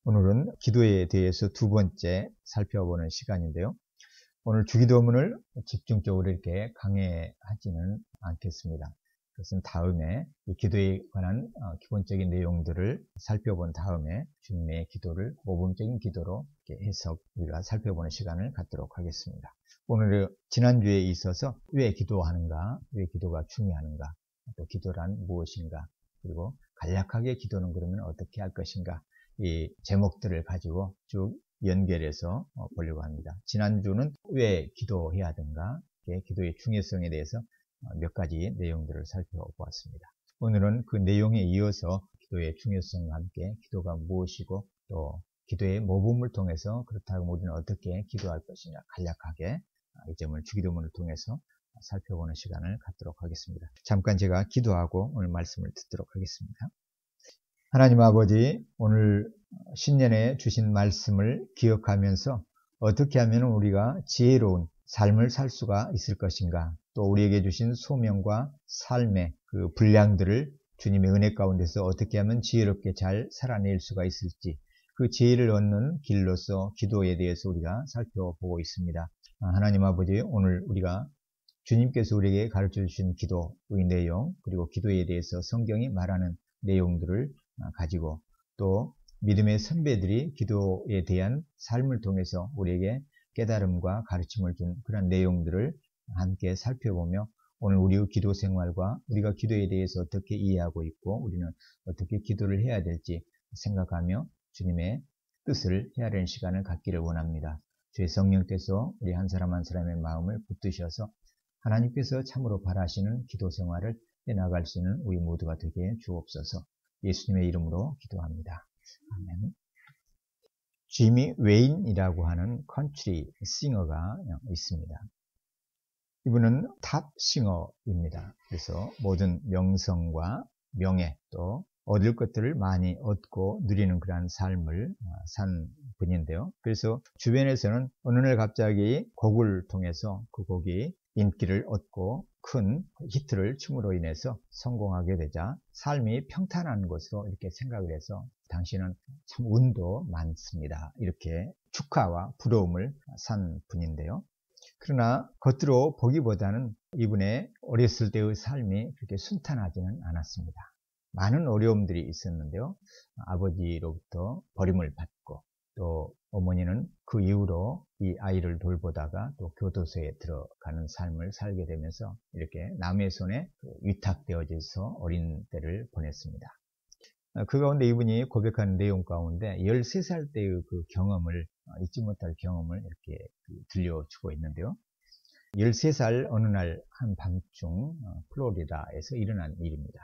오늘은 기도에 대해서 두 번째 살펴보는 시간인데요. 오늘 주기도문을 집중적으로 이렇게 강해하지는 않겠습니다. 그것은 다음에 이 기도에 관한 기본적인 내용들을 살펴본 다음에 주님의 기도를 모범적인 기도로 이렇게 해석 우리가 살펴보는 시간을 갖도록 하겠습니다. 오늘 지난주에 있어서 왜 기도하는가, 왜 기도가 중요한가, 또 기도란 무엇인가, 그리고 간략하게 기도는 그러면 어떻게 할 것인가, 이 제목들을 가지고 쭉 연결해서 보려고 합니다. 지난주는 왜 기도해야 하는가, 기도의 중요성에 대해서 몇 가지 내용들을 살펴보았습니다. 오늘은 그 내용에 이어서 기도의 중요성과 함께 기도가 무엇이고 또 기도의 모범을 통해서 그렇다고 우리는 어떻게 기도할 것이냐 간략하게 이 점을 주기도문을 통해서 살펴보는 시간을 갖도록 하겠습니다. 잠깐 제가 기도하고 오늘 말씀을 듣도록 하겠습니다. 하나님 아버지, 오늘 신년에 주신 말씀을 기억하면서 어떻게 하면 우리가 지혜로운 삶을 살 수가 있을 것인가, 또 우리에게 주신 소명과 삶의 그 분량들을 주님의 은혜 가운데서 어떻게 하면 지혜롭게 잘 살아낼 수가 있을지, 그 지혜를 얻는 길로서 기도에 대해서 우리가 살펴보고 있습니다. 하나님 아버지, 오늘 우리가 주님께서 우리에게 가르쳐 주신 기도의 내용, 그리고 기도에 대해서 성경이 말하는 내용들을 가지고 또 믿음의 선배들이 기도에 대한 삶을 통해서 우리에게 깨달음과 가르침을 준 그런 내용들을 함께 살펴보며 오늘 우리의 기도 생활과 우리가 기도에 대해서 어떻게 이해하고 있고 우리는 어떻게 기도를 해야 될지 생각하며 주님의 뜻을 헤아리는 시간을 갖기를 원합니다. 주의 성령께서 우리 한 사람 한 사람의 마음을 붙드셔서 하나님께서 참으로 바라시는 기도 생활을 해나갈 수 있는 우리 모두가 되게 주옵소서. 예수님의 이름으로 기도합니다. 아멘. 지미 웨인이라고 하는 컨트리 싱어가 있습니다. 이분은 탑 싱어입니다. 그래서 모든 명성과 명예 또 얻을 것들을 많이 얻고 누리는 그러한 삶을 산 분인데요. 그래서 주변에서는 어느 날 갑자기 곡을 통해서 그 곡이 인기를 얻고 큰 히트를 춤으로 인해서 성공하게 되자 삶이 평탄한 것으로 이렇게 생각을 해서 당신은 참 운도 많습니다. 이렇게 축하와 부러움을 산 분인데요. 그러나 겉으로 보기보다는 이분의 어렸을 때의 삶이 그렇게 순탄하지는 않았습니다. 많은 어려움들이 있었는데요. 아버지로부터 버림을 받고 또 어머니는 그 이후로 이 아이를 돌보다가 또 교도소에 들어가는 삶을 살게 되면서 이렇게 남의 손에 위탁되어져서 어린 때를 보냈습니다. 그 가운데 이분이 고백하는 내용 가운데 13살 때의 그 경험을 잊지 못할 경험을 이렇게 들려주고 있는데요. 13살 어느 날 한밤중 플로리다에서 일어난 일입니다.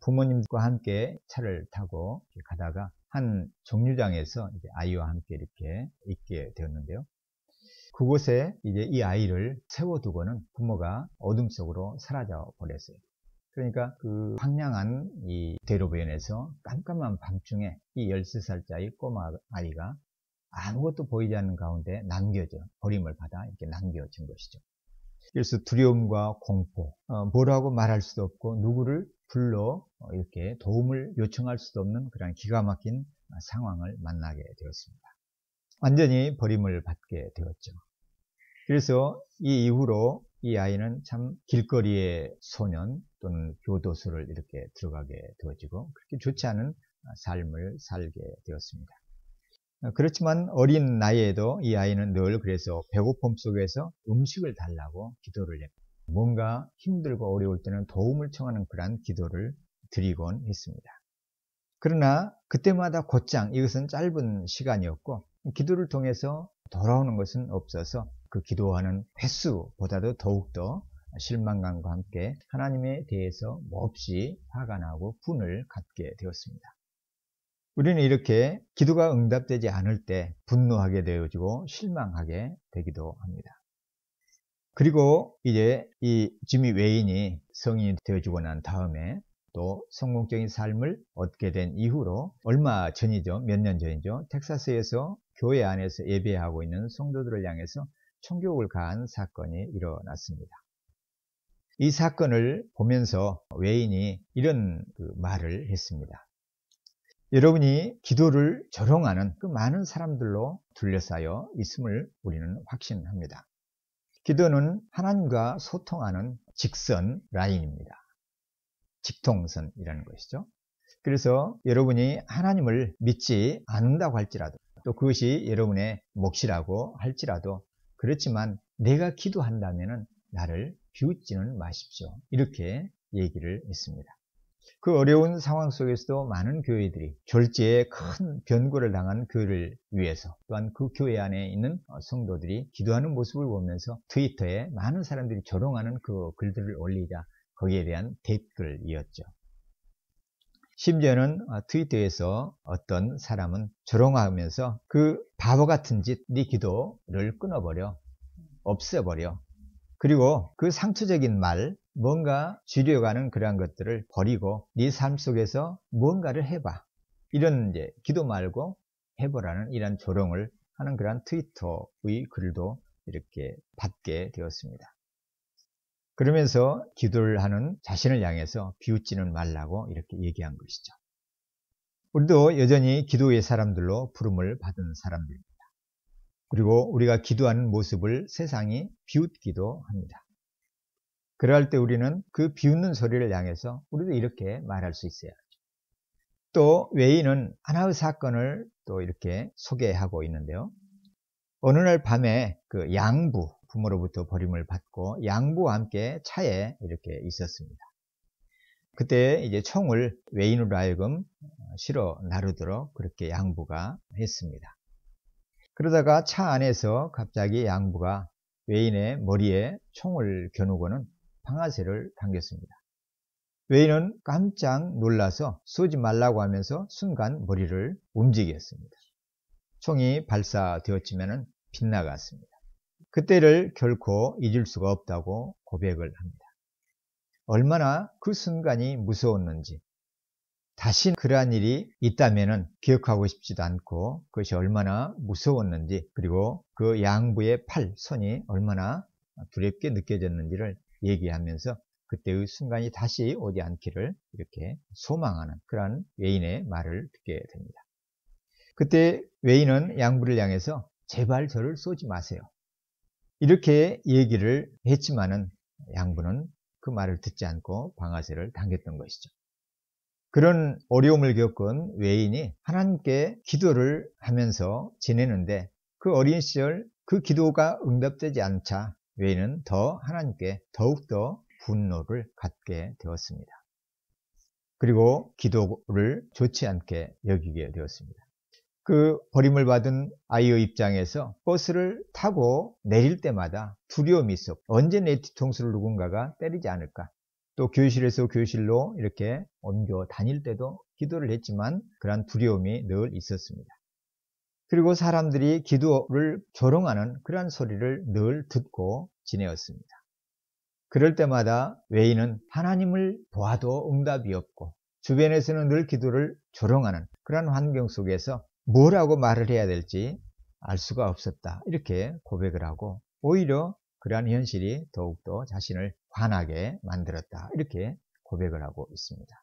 부모님과 함께 차를 타고 가다가 한 정류장에서 이제 아이와 함께 이렇게 있게 되었는데요. 그곳에 이제 이 아이를 세워두고는 부모가 어둠 속으로 사라져 버렸어요. 그러니까 그 황량한 이 대로변에서 깜깜한 밤중에 이 13살짜리 꼬마 아이가 아무것도 보이지 않는 가운데 버림을 받아 이렇게 남겨진 것이죠. 그래서 두려움과 공포, 뭐라고 말할 수도 없고 누구를 불러 이렇게 도움을 요청할 수도 없는 그런 기가 막힌 상황을 만나게 되었습니다. 완전히 버림을 받게 되었죠. 그래서 이 이후로 이 아이는 참 길거리의 소년 또는 교도소를 이렇게 들어가게 되어지고 그렇게 좋지 않은 삶을 살게 되었습니다. 그렇지만 어린 나이에도 이 아이는 늘 그래서 배고픔 속에서 음식을 달라고 기도를 했고 뭔가 힘들고 어려울 때는 도움을 청하는 그러한 기도를 드리곤 했습니다. 그러나 그때마다 곧장 이것은 짧은 시간이었고 기도를 통해서 돌아오는 것은 없어서 그 기도하는 횟수보다도 더욱더 실망감과 함께 하나님에 대해서 몹시 화가 나고 분을 갖게 되었습니다. 우리는 이렇게 기도가 응답되지 않을 때 분노하게 되어지고 실망하게 되기도 합니다. 그리고 이제 이 지미 웨인이 성인이 되어지고 난 다음에 또 성공적인 삶을 얻게 된 이후로 얼마 전이죠. 몇 년 전이죠. 텍사스에서 교회 안에서 예배하고 있는 성도들을 향해서 총격을 가한 사건이 일어났습니다. 이 사건을 보면서 웨인이 이런 말을 했습니다. 여러분이 기도를 조롱하는 그 많은 사람들로 둘러싸여 있음을 우리는 확신합니다. 기도는 하나님과 소통하는 직선 라인입니다. 직통선이라는 것이죠. 그래서 여러분이 하나님을 믿지 않는다고 할지라도, 또 그것이 여러분의 몫이라고 할지라도, 그렇지만 내가 기도한다면 나를 비웃지는 마십시오. 이렇게 얘기를 했습니다. 그 어려운 상황 속에서도 많은 교회들이 졸지에 큰 변고를 당한 교회를 위해서, 또한 그 교회 안에 있는 성도들이 기도하는 모습을 보면서 트위터에 많은 사람들이 조롱하는 그 글들을 올리자 거기에 대한 댓글이었죠. 심지어는 트위터에서 어떤 사람은 조롱하면서 그 바보 같은 짓, 네 기도를 끊어버려, 없애버려, 그리고 그 상투적인 말, 뭔가 주려가는 그러한 것들을 버리고 네 삶 속에서 뭔가를 해봐. 이런 이제 기도 말고 해보라는 이런 조롱을 하는 그러한 트위터의 글도 이렇게 받게 되었습니다. 그러면서 기도를 하는 자신을 향해서 비웃지는 말라고 이렇게 얘기한 것이죠. 우리도 여전히 기도의 사람들로 부름을 받은 사람들입니다. 그리고 우리가 기도하는 모습을 세상이 비웃기도 합니다. 그럴 때 우리는 그 비웃는 소리를 향해서 우리도 이렇게 말할 수 있어야죠. 또 외인은 하나의 사건을 또 이렇게 소개하고 있는데요. 어느 날 밤에 그 양부, 부모로부터 버림을 받고 양부와 함께 차에 이렇게 있었습니다. 그때 이제 총을 외인으로 하여금 실어 나르도록 그렇게 양부가 했습니다. 그러다가 차 안에서 갑자기 양부가 외인의 머리에 총을 겨누고는 방아쇠를 당겼습니다. 외인은 깜짝 놀라서 쏘지 말라고 하면서 순간 머리를 움직였습니다. 총이 발사되었지만 빗나갔습니다. 그때를 결코 잊을 수가 없다고 고백을 합니다. 얼마나 그 순간이 무서웠는지, 다시 그러한 일이 있다면 기억하고 싶지도 않고 그것이 얼마나 무서웠는지, 그리고 그 양부의 팔, 손이 얼마나 두렵게 느껴졌는지를 얘기하면서 그때의 순간이 다시 오지 않기를 이렇게 소망하는 그러한 외인의 말을 듣게 됩니다. 그때 외인은 양부를 향해서 제발 저를 쏘지 마세요, 이렇게 얘기를 했지만은 양부는 그 말을 듣지 않고 방아쇠를 당겼던 것이죠. 그런 어려움을 겪은 외인이 하나님께 기도를 하면서 지내는데 그 어린 시절 그 기도가 응답되지 않자 외인은 더 하나님께 더욱더 분노를 갖게 되었습니다. 그리고 기도를 좋지 않게 여기게 되었습니다. 그 버림을 받은 아이의 입장에서 버스를 타고 내릴 때마다 두려움이 있었고, 언제 내 뒤통수를 누군가가 때리지 않을까, 또 교실에서 교실로 이렇게 옮겨 다닐 때도 기도를 했지만 그러한 두려움이 늘 있었습니다. 그리고 사람들이 기도를 조롱하는 그러한 소리를 늘 듣고 지내었습니다. 그럴 때마다 외인은 하나님을 보아도 응답이 없고 주변에서는 늘 기도를 조롱하는 그러한 환경 속에서 뭐라고 말을 해야 될지 알 수가 없었다, 이렇게 고백을 하고 오히려 그러한 현실이 더욱더 자신을 화나게 만들었다, 이렇게 고백을 하고 있습니다.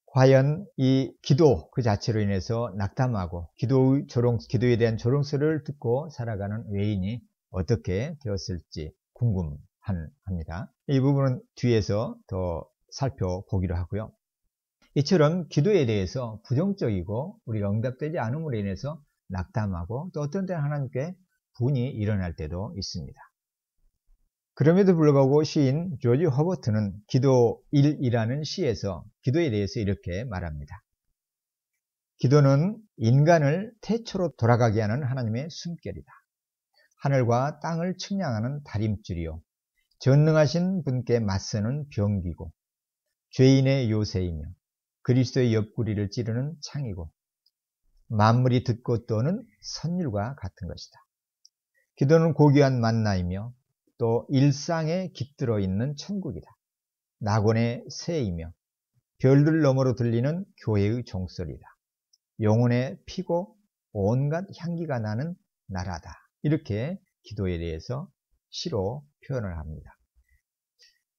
과연 이 기도 그 자체로 인해서 낙담하고 기도에 대한 조롱소리를 듣고 살아가는 외인이 어떻게 되었을지 궁금합니다. 이 부분은 뒤에서 더 살펴보기로 하고요. 이처럼 기도에 대해서 부정적이고 우리가 응답되지 않음으로 인해서 낙담하고 또 어떤 때는 하나님께 분이 일어날 때도 있습니다. 그럼에도 불구하고 시인 조지 허버트는 기도 1이라는 시에서 기도에 대해서 이렇게 말합니다. 기도는 인간을 태초로 돌아가게 하는 하나님의 숨결이다. 하늘과 땅을 측량하는 다림줄이요, 전능하신 분께 맞서는 병기고, 죄인의 요새이며 그리스도의 옆구리를 찌르는 창이고, 만물이 듣고 떠오는 선율과 같은 것이다. 기도는 고귀한 만나이며 또 일상에 깃들어 있는 천국이다. 낙원의 새이며 별들 너머로 들리는 교회의 종소리다. 영혼의 피고 온갖 향기가 나는 나라다. 이렇게 기도에 대해서 시로 표현을 합니다.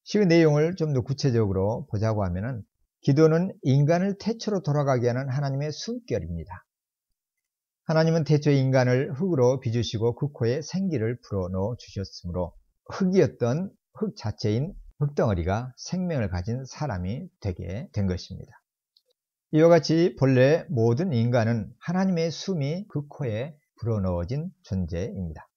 시의 내용을 좀 더 구체적으로 보자고 하면은 기도는 인간을 태초로 돌아가게 하는 하나님의 숨결입니다. 하나님은 태초에 인간을 흙으로 빚으시고 그 코에 생기를 불어넣어 주셨으므로 흙이었던 흙 자체인 흙덩어리가 생명을 가진 사람이 되게 된 것입니다. 이와 같이 본래 모든 인간은 하나님의 숨이 그 코에 불어넣어진 존재입니다.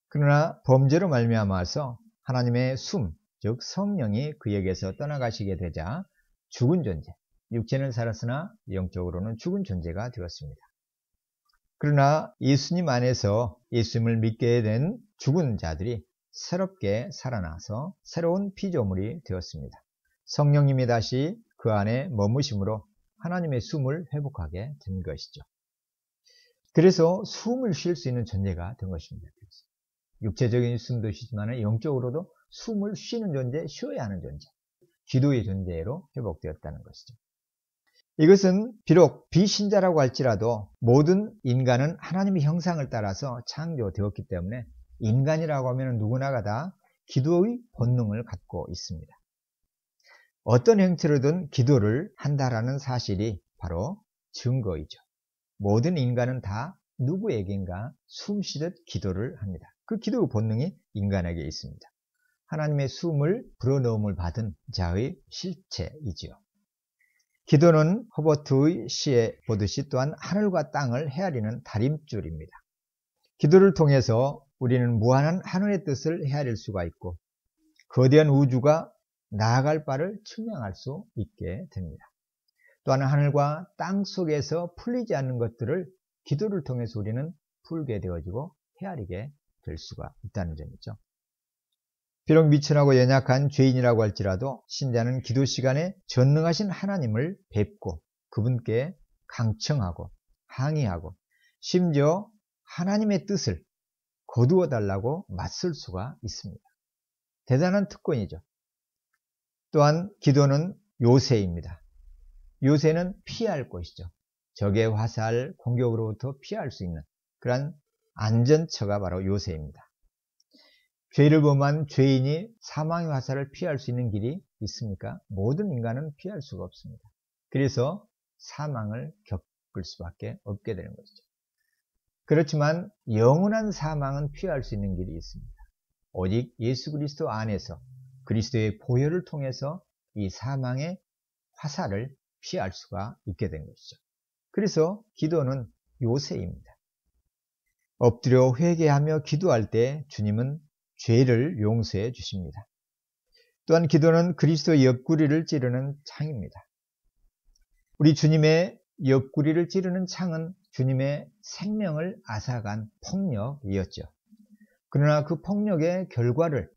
그러나 범죄로 말미암아서 하나님의 숨, 즉 성령이 그에게서 떠나가시게 되자 죽은 존재, 육체는 살았으나 영적으로는 죽은 존재가 되었습니다. 그러나 예수님 안에서 예수님을 믿게 된 죽은 자들이 새롭게 살아나서 새로운 피조물이 되었습니다. 성령님이 다시 그 안에 머무심으로 하나님의 숨을 회복하게 된 것이죠. 그래서 숨을 쉴 수 있는 존재가 된 것입니다. 육체적인 숨도 쉬지만 영적으로도 숨을 쉬는 존재, 쉬어야 하는 존재, 기도의 존재로 회복되었다는 것이죠. 이것은 비록 비신자라고 할지라도 모든 인간은 하나님의 형상을 따라서 창조되었기 때문에 인간이라고 하면 누구나가 다 기도의 본능을 갖고 있습니다. 어떤 형태로든 기도를 한다라는 사실이 바로 증거이죠. 모든 인간은 다 누구에겐가 숨쉬듯 기도를 합니다. 그 기도의 본능이 인간에게 있습니다. 하나님의 숨을 불어넣음을 받은 자의 실체이지요. 기도는 허버트의 시에 보듯이 또한 하늘과 땅을 헤아리는 다림줄입니다. 기도를 통해서 우리는 무한한 하늘의 뜻을 헤아릴 수가 있고 거대한 우주가 나아갈 바를 측량할 수 있게 됩니다. 또한 하늘과 땅 속에서 풀리지 않는 것들을 기도를 통해서 우리는 풀게 되어지고 헤아리게 될 수가 있다는 점이죠. 비록 미천하고 연약한 죄인이라고 할지라도 신자는 기도 시간에 전능하신 하나님을 뵙고 그분께 강청하고 항의하고 심지어 하나님의 뜻을 거두어 달라고 맞설 수가 있습니다. 대단한 특권이죠. 또한 기도는 요새입니다. 요새는 피할 곳이죠. 적의 화살, 공격으로부터 피할 수 있는 그러한 안전처가 바로 요새입니다. 죄를 범한 죄인이 사망의 화살을 피할 수 있는 길이 있습니까? 모든 인간은 피할 수가 없습니다. 그래서 사망을 겪을 수밖에 없게 되는 것이죠. 그렇지만 영원한 사망은 피할 수 있는 길이 있습니다. 오직 예수 그리스도 안에서 그리스도의 보혈을 통해서 이 사망의 화살을 피할 수가 있게 된 것이죠. 그래서 기도는 요새입니다. 엎드려 회개하며 기도할 때 주님은 죄를 용서해 주십니다. 또한 기도는 그리스도의 옆구리를 찌르는 창입니다. 우리 주님의 옆구리를 찌르는 창은 주님의 생명을 앗아간 폭력이었죠. 그러나 그 폭력의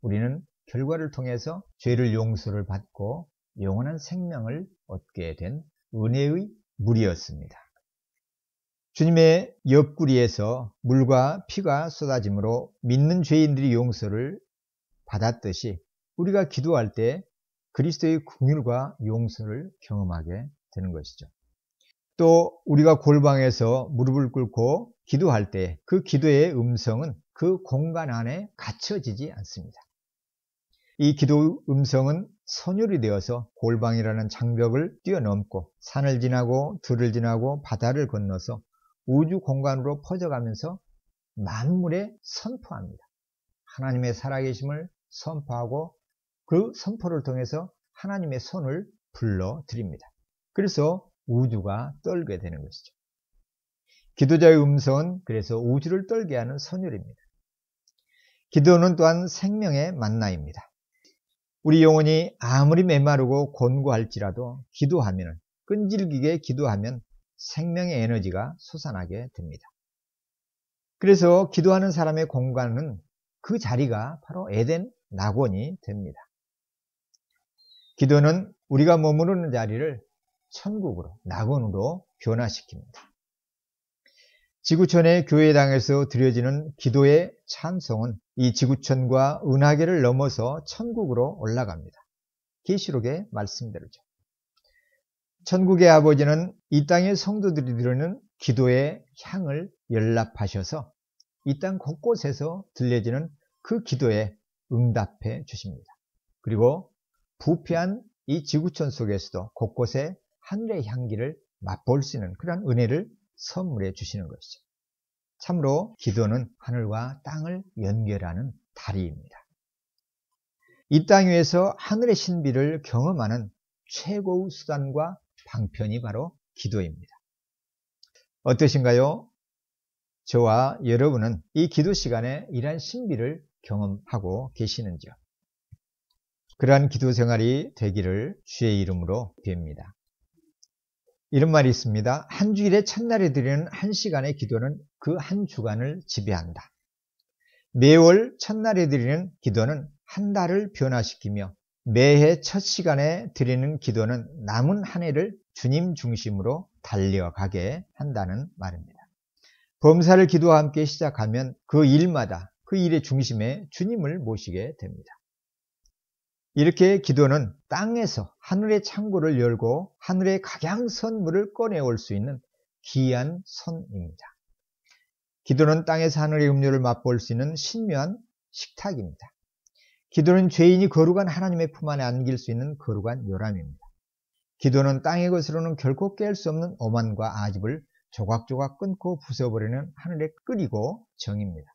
우리는 결과를 통해서 죄를 용서를 받고 영원한 생명을 얻게 된 은혜의 물이었습니다. 주님의 옆구리에서 물과 피가 쏟아짐으로 믿는 죄인들이 용서를 받았듯이 우리가 기도할 때 그리스도의 긍휼과 용서를 경험하게 되는 것이죠. 또 우리가 골방에서 무릎을 꿇고 기도할 때 그 기도의 음성은 그 공간 안에 갇혀지지 않습니다. 이 기도 음성은 선율이 되어서 골방이라는 장벽을 뛰어넘고 산을 지나고 들을 지나고 바다를 건너서 우주 공간으로 퍼져가면서 만물에 선포합니다. 하나님의 살아계심을 선포하고 그 선포를 통해서 하나님의 손을 불러드립니다. 그래서 우주가 떨게 되는 것이죠. 기도자의 음성은 그래서 우주를 떨게 하는 선율입니다. 기도는 또한 생명의 만나입니다. 우리 영혼이 아무리 메마르고 곤고할지라도 끈질기게 기도하면 생명의 에너지가 솟아나게 됩니다. 그래서 기도하는 사람의 공간은 그 자리가 바로 에덴 낙원이 됩니다. 기도는 우리가 머무르는 자리를 천국으로, 낙원으로 변화시킵니다. 지구촌의 교회당에서 드려지는 기도의 찬송은 이 지구촌과 은하계를 넘어서 천국으로 올라갑니다. 계시록의 말씀대로죠. 천국의 아버지는 이 땅의 성도들이 드리는 기도의 향을 연락하셔서 이 땅 곳곳에서 들려지는 그 기도에 응답해 주십니다. 그리고 부패한 이 지구촌 속에서도 곳곳에 하늘의 향기를 맛볼 수 있는 그런 은혜를 선물해 주시는 것이죠. 참으로 기도는 하늘과 땅을 연결하는 다리입니다. 이 땅 위에서 하늘의 신비를 경험하는 최고의 수단과 방편이 바로 기도입니다. 어떠신가요? 저와 여러분은 이 기도 시간에 이러한 신비를 경험하고 계시는지요? 그러한 기도 생활이 되기를 주의 이름으로 빕니다. 이런 말이 있습니다. 한 주일의 첫날에 드리는 한 시간의 기도는 그 한 주간을 지배한다. 매월 첫날에 드리는 기도는 한 달을 변화시키며 매해 첫 시간에 드리는 기도는 남은 한 해를 주님 중심으로 달려가게 한다는 말입니다. 범사를 기도와 함께 시작하면 그 일마다 그 일의 중심에 주님을 모시게 됩니다. 이렇게 기도는 땅에서 하늘의 창고를 열고 하늘의 각양선물을 꺼내올 수 있는 귀한 선입니다. 기도는 땅에서 하늘의 음료를 맛볼 수 있는 신묘한 식탁입니다. 기도는 죄인이 거룩한 하나님의 품 안에 안길 수 있는 거룩한 요람입니다. 기도는 땅의 것으로는 결코 깰 수 없는 오만과 아집을 조각조각 끊고 부숴버리는 하늘의 끓이고 정입니다.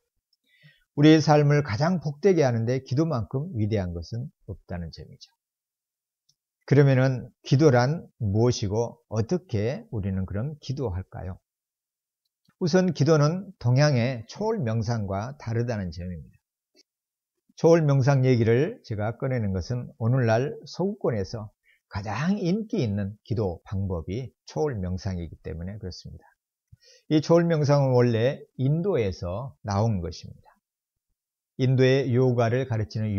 우리의 삶을 가장 복되게 하는데 기도만큼 위대한 것은 없다는 점이죠. 그러면은 기도란 무엇이고 어떻게 우리는 그럼 기도할까요? 우선 기도는 동양의 초월 명상과 다르다는 점입니다. 초월 명상 얘기를 제가 꺼내는 것은 오늘날 서구권에서 가장 인기 있는 기도 방법이 초월 명상이기 때문에 그렇습니다. 이 초월 명상은 원래 인도에서 나온 것입니다. 인도의 요가를 가르치는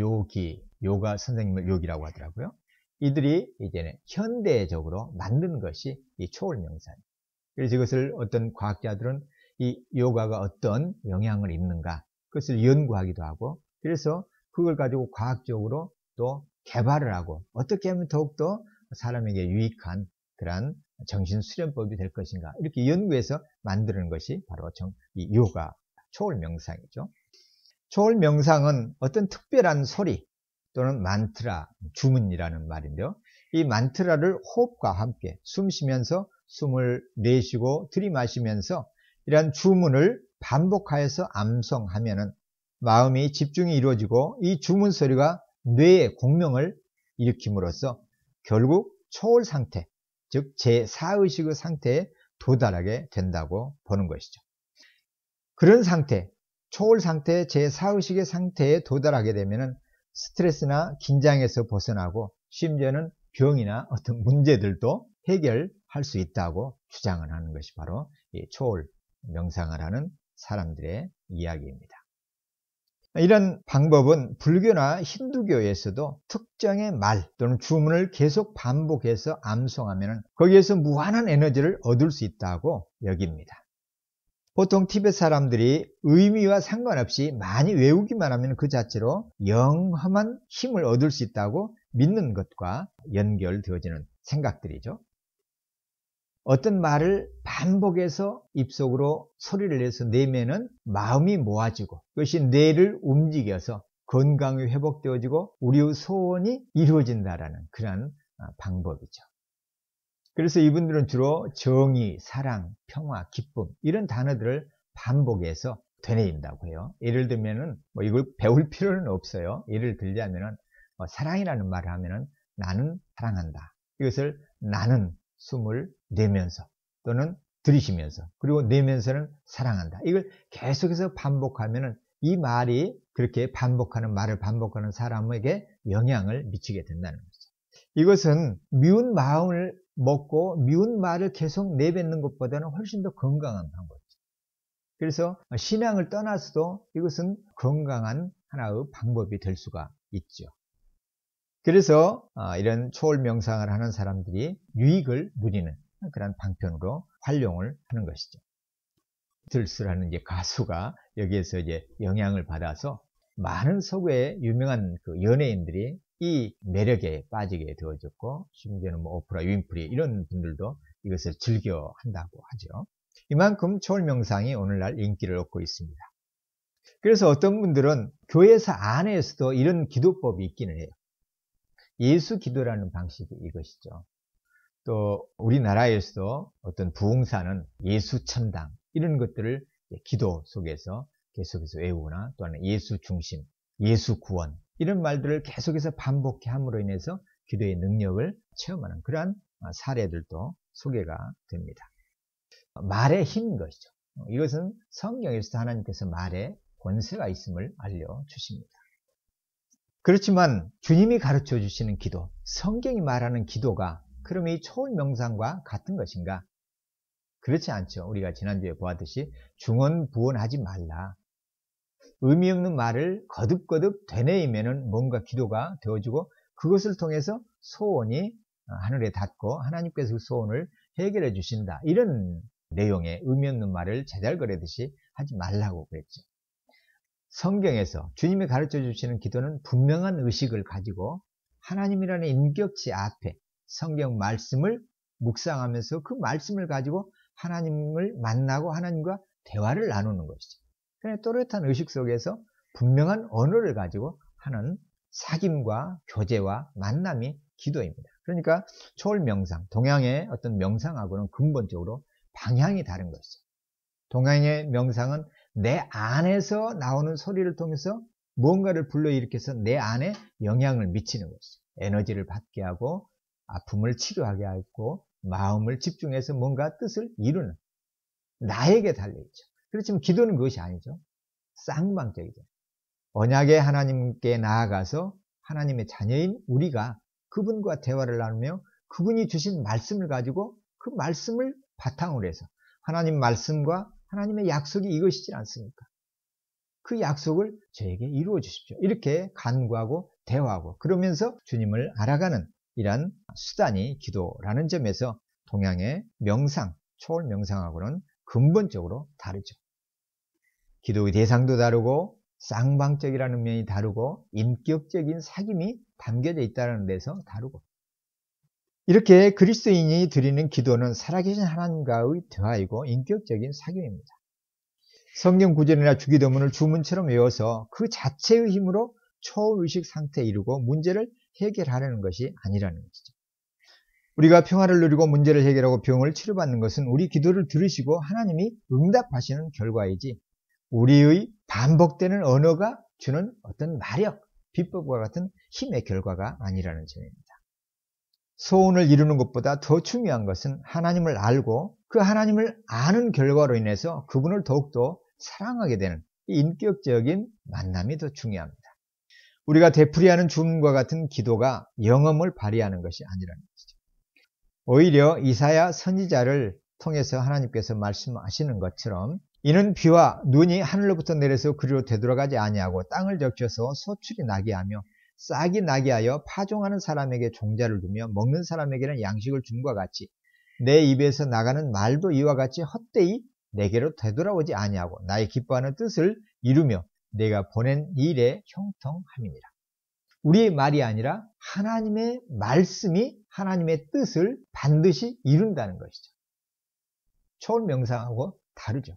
요가 선생님을 요기라고 하더라고요. 이들이 이제는 현대적으로 만든 것이 이 초월 명상이에요. 그래서 이것을 어떤 과학자들은 이 요가가 어떤 영향을 있는가 그것을 연구하기도 하고 그래서 그걸 가지고 과학적으로 또 개발을 하고 어떻게 하면 더욱더 사람에게 유익한 그러한 정신수련법이 될 것인가 이렇게 연구해서 만드는 것이 바로 이 요가 초월 명상이죠. 초월 명상은 어떤 특별한 소리 또는 만트라, 주문이라는 말인데요. 이 만트라를 호흡과 함께 숨 쉬면서 숨을 내쉬고 들이마시면서 이러한 주문을 반복하여서 암송하면은 마음이 집중이 이루어지고 이 주문 소리가 뇌의 공명을 일으킴으로써 결국 초월 상태, 즉 제4의식의 상태에 도달하게 된다고 보는 것이죠. 그런 상태, 초월 상태, 제4의식의 상태에 도달하게 되면은 스트레스나 긴장에서 벗어나고 심지어는 병이나 어떤 문제들도 해결할 수 있다고 주장을 하는 것이 바로 이 초월 명상을 하는 사람들의 이야기입니다. 이런 방법은 불교나 힌두교에서도 특정의 말 또는 주문을 계속 반복해서 암송하면 거기에서 무한한 에너지를 얻을 수 있다고 여깁니다. 보통 티벳 사람들이 의미와 상관없이 많이 외우기만 하면 그 자체로 영험한 힘을 얻을 수 있다고 믿는 것과 연결되어지는 생각들이죠. 어떤 말을 반복해서 입속으로 소리를 내서 내면은 마음이 모아지고 그것이 뇌를 움직여서 건강이 회복되어지고 우리의 소원이 이루어진다라는 그런 방법이죠. 그래서 이분들은 주로 정의, 사랑, 평화, 기쁨 이런 단어들을 반복해서 되뇌인다고 해요. 예를 들면은 이걸 배울 필요는 없어요. 예를 들자면은 사랑이라는 말을 하면은 나는 사랑한다. 이것을 나는 숨을 내면서 또는 들이쉬면서 그리고 내면서는 사랑한다. 이걸 계속해서 반복하면은 이 말이 그렇게 반복하는 말을 반복하는 사람에게 영향을 미치게 된다는 거죠. 이것은 미운 마음을 먹고 미운 말을 계속 내뱉는 것보다는 훨씬 더 건강한 방법이죠. 그래서 신앙을 떠나서도 이것은 건강한 하나의 방법이 될 수가 있죠. 그래서 이런 초월 명상을 하는 사람들이 유익을 누리는 그런 방편으로 활용을 하는 것이죠. 비틀스라는 이제 가수가 여기에서 이제 영향을 받아서 많은 서구의 유명한 그 연예인들이 이 매력에 빠지게 되어졌고 심지어는 오프라 윈프리 이런 분들도 이것을 즐겨 한다고 하죠. 이만큼 초월 명상이 오늘날 인기를 얻고 있습니다. 그래서 어떤 분들은 교회에서 안에서도 이런 기도법이 있기는 해요. 예수 기도라는 방식이 이것이죠. 또 우리나라에서도 어떤 부흥사는 예수 천당 이런 것들을 기도 속에서 계속해서 외우거나 또는 예수 중심, 예수 구원 이런 말들을 계속해서 반복해 함으로 인해서 기도의 능력을 체험하는 그러한 사례들도 소개가 됩니다. 말의 힘인 것이죠. 이것은 성경에서 하나님께서 말에 권세가 있음을 알려주십니다. 그렇지만 주님이 가르쳐 주시는 기도, 성경이 말하는 기도가 그럼 이 초월명상과 같은 것인가? 그렇지 않죠. 우리가 지난주에 보았듯이 중언부언하지 말라. 의미 없는 말을 거듭거듭 되뇌이면은 뭔가 기도가 되어지고 그것을 통해서 소원이 하늘에 닿고 하나님께서 그 소원을 해결해 주신다. 이런 내용의 의미 없는 말을 제잘거리듯이 하지 말라고 그랬죠. 성경에서 주님이 가르쳐 주시는 기도는 분명한 의식을 가지고 하나님이라는 인격체 앞에 성경 말씀을 묵상하면서 그 말씀을 가지고 하나님을 만나고 하나님과 대화를 나누는 것이죠. 그냥 또렷한 의식 속에서 분명한 언어를 가지고 하는 사귐과 교제와 만남이 기도입니다. 그러니까 초월명상, 동양의 어떤 명상하고는 근본적으로 방향이 다른 것이죠. 동양의 명상은 내 안에서 나오는 소리를 통해서 무언가를 불러일으켜서 내 안에 영향을 미치는 것이죠. 에너지를 받게 하고 아픔을 치료하게 하고 마음을 집중해서 뭔가 뜻을 이루는 나에게 달려있죠. 그렇지만 기도는 그것이 아니죠. 쌍방적이죠. 언약의 하나님께 나아가서 하나님의 자녀인 우리가 그분과 대화를 나누며 그분이 주신 말씀을 가지고 그 말씀을 바탕으로 해서 하나님 말씀과 하나님의 약속이 이것이지 않습니까? 그 약속을 저에게 이루어 주십시오. 이렇게 간구하고 대화하고 그러면서 주님을 알아가는 이러한 수단이 기도라는 점에서 동양의 명상, 초월 명상하고는 근본적으로 다르죠. 기도의 대상도 다르고 쌍방적이라는 면이 다르고 인격적인 사귐이 담겨져 있다는 데서 다르고 이렇게 그리스도인이 드리는 기도는 살아계신 하나님과의 대화이고 인격적인 사귐입니다. 성경 구절이나 주기도문을 주문처럼 외워서 그 자체의 힘으로 초의식 상태에 이르고 문제를 해결하려는 것이 아니라는 것이죠. 우리가 평화를 누리고 문제를 해결하고 병을 치료받는 것은 우리 기도를 들으시고 하나님이 응답하시는 결과이지 우리의 반복되는 언어가 주는 어떤 마력, 비법과 같은 힘의 결과가 아니라는 점입니다. 소원을 이루는 것보다 더 중요한 것은 하나님을 알고 그 하나님을 아는 결과로 인해서 그분을 더욱더 사랑하게 되는 인격적인 만남이 더 중요합니다. 우리가 되풀이하는 주문과 같은 기도가 영험을 발휘하는 것이 아니라는 것이죠. 오히려 이사야 선지자를 통해서 하나님께서 말씀하시는 것처럼 이는 비와 눈이 하늘로부터 내려서 그리로 되돌아가지 아니하고 땅을 적셔서 소출이 나게 하며 싹이 나게 하여 파종하는 사람에게 종자를 두며 먹는 사람에게는 양식을 줌과 같이 내 입에서 나가는 말도 이와 같이 헛되이 내게로 되돌아오지 아니하고 나의 기뻐하는 뜻을 이루며 내가 보낸 일에 형통함이니라. 우리의 말이 아니라 하나님의 말씀이 하나님의 뜻을 반드시 이룬다는 것이죠. 초월명상하고 다르죠.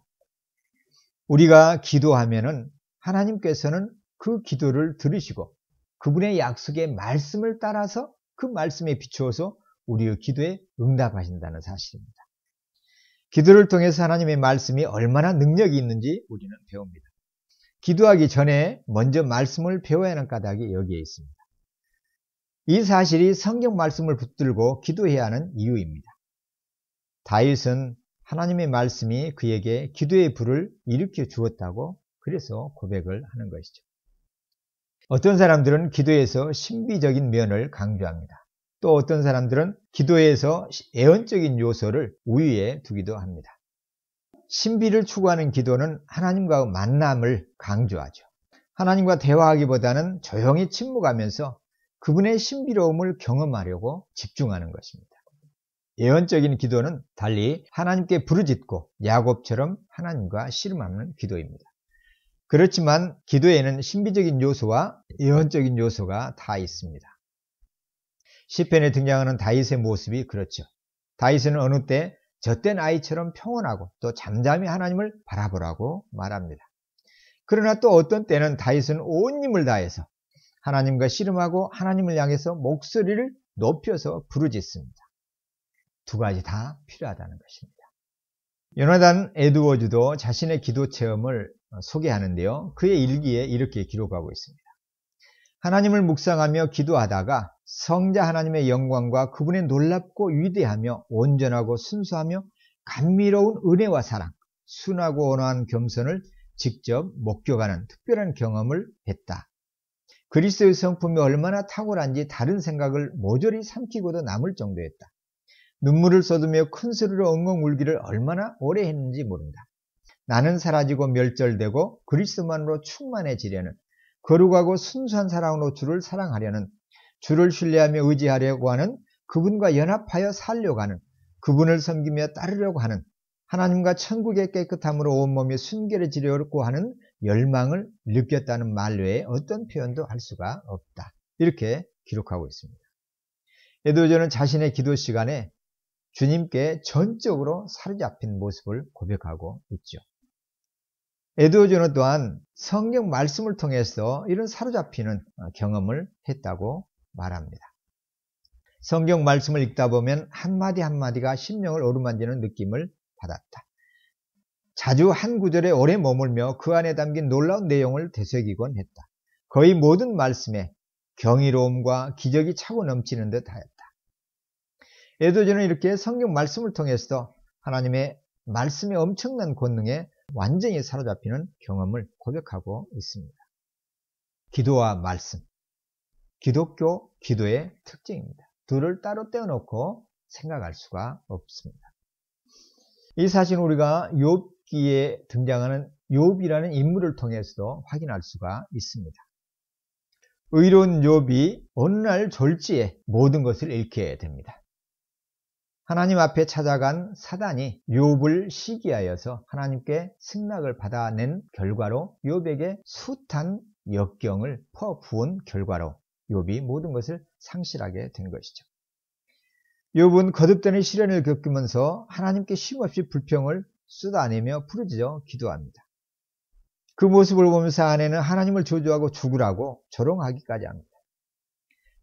우리가 기도하면은 하나님께서는 그 기도를 들으시고 그분의 약속의 말씀을 따라서 그 말씀에 비추어서 우리의 기도에 응답하신다는 사실입니다. 기도를 통해서 하나님의 말씀이 얼마나 능력이 있는지 우리는 배웁니다. 기도하기 전에 먼저 말씀을 배워야 하는 까닭이 여기에 있습니다. 이 사실이 성경 말씀을 붙들고 기도해야 하는 이유입니다. 다윗은 하나님의 말씀이 그에게 기도의 불을 일으켜 주었다고 그래서 고백을 하는 것이죠. 어떤 사람들은 기도에서 신비적인 면을 강조합니다. 또 어떤 사람들은 기도에서 예언적인 요소를 우위에 두기도 합니다. 신비를 추구하는 기도는 하나님과의 만남을 강조하죠. 하나님과 대화하기보다는 조용히 침묵하면서 그분의 신비로움을 경험하려고 집중하는 것입니다. 예언적인 기도는 달리 하나님께 부르짖고 야곱처럼 하나님과 씨름하는 기도입니다. 그렇지만 기도에는 신비적인 요소와 예언적인 요소가 다 있습니다. 시편에 등장하는 다윗의 모습이 그렇죠. 다윗은 어느 때 젖된 아이처럼 평온하고 또 잠잠히 하나님을 바라보라고 말합니다. 그러나 또 어떤 때는 다윗은 온 힘을 다해서 하나님과 씨름하고 하나님을 향해서 목소리를 높여서 부르짖습니다. 두 가지 다 필요하다는 것입니다. 요나단 에드워즈도 자신의 기도 체험을 소개하는데요. 그의 일기에 이렇게 기록하고 있습니다. 하나님을 묵상하며 기도하다가 성자 하나님의 영광과 그분의 놀랍고 위대하며 온전하고 순수하며 감미로운 은혜와 사랑, 순하고 온화한 겸손을 직접 목격하는 특별한 경험을 했다. 그리스도의 성품이 얼마나 탁월한지 다른 생각을 모조리 삼키고도 남을 정도였다. 눈물을 쏟으며 큰 소리로 엉엉 울기를 얼마나 오래 했는지 모른다. 나는 사라지고 멸절되고 그리스도만으로 충만해지려는 거룩하고 순수한 사랑으로 주를 사랑하려는, 주를 신뢰하며 의지하려고 하는, 그분과 연합하여 살려고 하는, 그분을 섬기며 따르려고 하는, 하나님과 천국의 깨끗함으로 온몸이 순결해지려고 하는 열망을 느꼈다는 말 외에 어떤 표현도 할 수가 없다. 이렇게 기록하고 있습니다. 에드워즈는 자신의 기도 시간에 주님께 전적으로 사로잡힌 모습을 고백하고 있죠. 에드워즈는 또한 성경 말씀을 통해서 이런 사로잡히는 경험을 했다고 말합니다. 성경 말씀을 읽다 보면 한마디 한마디가 심령을 어루만지는 느낌을 받았다. 자주 한 구절에 오래 머물며 그 안에 담긴 놀라운 내용을 되새기곤 했다. 거의 모든 말씀에 경이로움과 기적이 차고 넘치는 듯 하였다. 에드워즈는 이렇게 성경 말씀을 통해서 하나님의 말씀의 엄청난 권능에 완전히 사로잡히는 경험을 고백하고 있습니다. 기도와 말씀, 기독교 기도의 특징입니다. 둘을 따로 떼어놓고 생각할 수가 없습니다. 이 사실은 우리가 욥기에 등장하는 욥이라는 인물을 통해서도 확인할 수가 있습니다. 의로운 욥이 어느 날 졸지에 모든 것을 잃게 됩니다. 하나님 앞에 찾아간 사단이 욥을 시기하여서 하나님께 승낙을 받아낸 결과로 욥에게 숱한 역경을 퍼부은 결과로 욥이 모든 것을 상실하게 된 것이죠. 욥은 거듭되는 시련을 겪으면서 하나님께 쉼없이 불평을 쏟아내며 부르짖어 기도합니다. 그 모습을 보면서 아내는 하나님을 저주하고 죽으라고 조롱하기까지 합니다.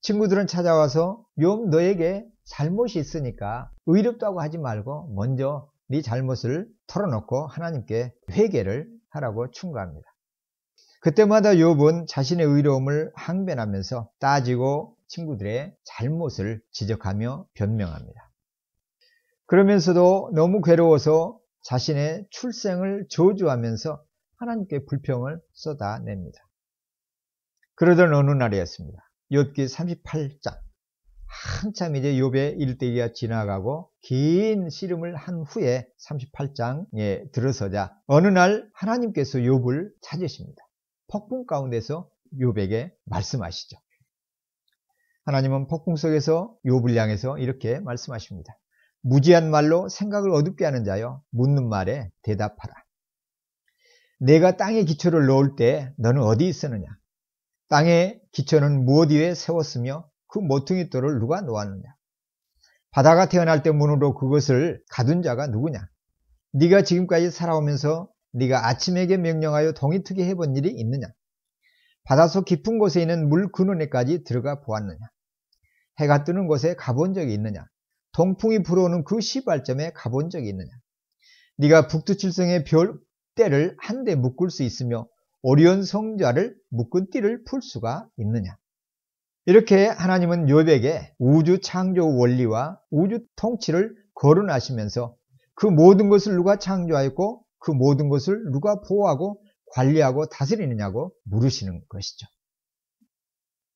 친구들은 찾아와서 욥 너에게 잘못이 있으니까 의롭다고 하지 말고 먼저 네 잘못을 털어놓고 하나님께 회개를 하라고 충고합니다. 그때마다 욥은 자신의 의로움을 항변하면서 따지고 친구들의 잘못을 지적하며 변명합니다. 그러면서도 너무 괴로워서 자신의 출생을 저주하면서 하나님께 불평을 쏟아냅니다. 그러던 어느 날이었습니다. 욥기 38장. 한참 이제 욥의 일대기가 지나가고 긴 씨름을 한 후에 38장에 들어서자 어느 날 하나님께서 욥을 찾으십니다. 폭풍 가운데서 욥에게 말씀하시죠. 하나님은 폭풍 속에서 욥을 향해서 이렇게 말씀하십니다. 무지한 말로 생각을 어둡게 하는 자여, 묻는 말에 대답하라. 내가 땅에 기초를 놓을 때 너는 어디 있었느냐? 땅의 기초는 무엇 위에 세웠으며 그 모퉁이 돌을 누가 놓았느냐? 바다가 태어날 때 문으로 그것을 가둔 자가 누구냐? 네가 지금까지 살아오면서 네가 아침에게 명령하여 동이 트게 해본 일이 있느냐? 바닷속 깊은 곳에 있는 물 근원에까지 들어가 보았느냐? 해가 뜨는 곳에 가본 적이 있느냐? 동풍이 불어오는 그 시발점에 가본 적이 있느냐? 네가 북두칠성의 별대를 한데 묶을 수 있으며 오리온 성자를 묶은 띠를 풀 수가 있느냐? 이렇게 하나님은 욥에게 우주 창조 원리와 우주 통치를 거론하시면서 그 모든 것을 누가 창조하였고 그 모든 것을 누가 보호하고 관리하고 다스리느냐고 물으시는 것이죠.